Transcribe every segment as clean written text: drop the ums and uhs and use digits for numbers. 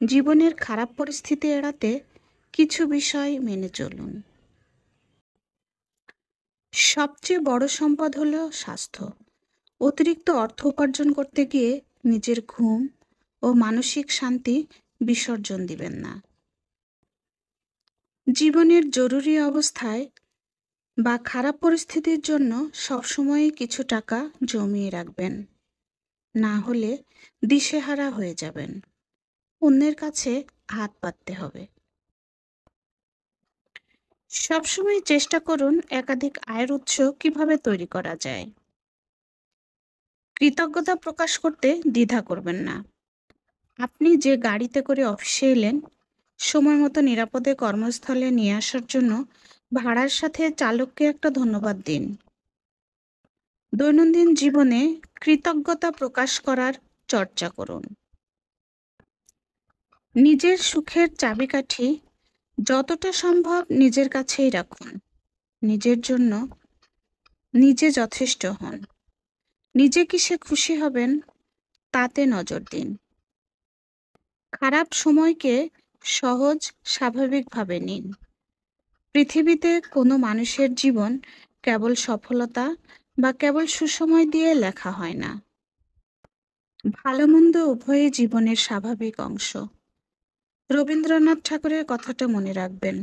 জীবনের খারাপ পরিস্থিতি এড়াতে কিছু বিষয় মেনে চলুন। সবচেয়ে বড় সম্পদ হলো স্বাস্থ্য। অতিরিক্ত অর্থ উপার্জন করতে গিয়ে নিজের ঘুম ও মানসিক শান্তি বিসর্জন দিবেন না। জীবনের জরুরি অবস্থায় বা খারাপ পরিস্থিতির জন্য সবসময়ই কিছু টাকা জমিয়ে রাখবেন, না হলে দিশেহারা হয়ে যাবেন। অন্যের কাছে হাত পাততে হবে। সবসময় চেষ্টা করুন একাধিক আয়ের উৎস কিভাবে তৈরি করা যায়। কৃতজ্ঞতা প্রকাশ করতে দ্বিধা করবেন না। আপনি যে গাড়িতে করে অফিসে এলেন, সময় মতো নিরাপদে কর্মস্থলে নিয়ে আসার জন্য ভাড়ার সাথে চালককে একটা ধন্যবাদ দিন। দৈনন্দিন জীবনে কৃতজ্ঞতা প্রকাশ করার চর্চা করুন। নিজের সুখের চাবিকাঠি যতটা সম্ভব নিজের কাছেই রাখুন। নিজের জন্য নিজে যথেষ্ট হন। নিজে কিসে খুশি হবেন তাতে নজর দিন। খারাপ সময়কে সহজ স্বাভাবিকভাবে নিন। পৃথিবীতে কোনো মানুষের জীবন কেবল সফলতা বা কেবল সুসময় দিয়ে লেখা হয় না। ভালো মন্দ উভয়ই জীবনের স্বাভাবিক অংশ। রবীন্দ্রনাথ ঠাকুরের কথাটা মনে রাখবেন,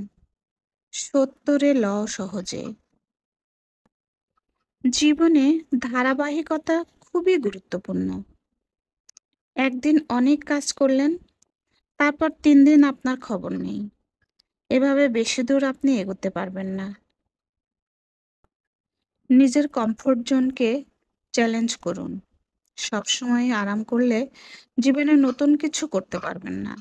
সত্তরে ল সহজে। জীবনে ধারাবাহিকতা খুবই গুরুত্বপূর্ণ। একদিন অনেক কাজ করলেন, তারপর 3 দিন আপনার খবর নেই। এভাবে বেশি দূর আপনি এগোতে পারবেন না। নিজের কমফোর্ট জোনকে চ্যালেঞ্জ করুন। সবসময় আরাম করলে জীবনে নতুন কিছু করতে পারবেন না।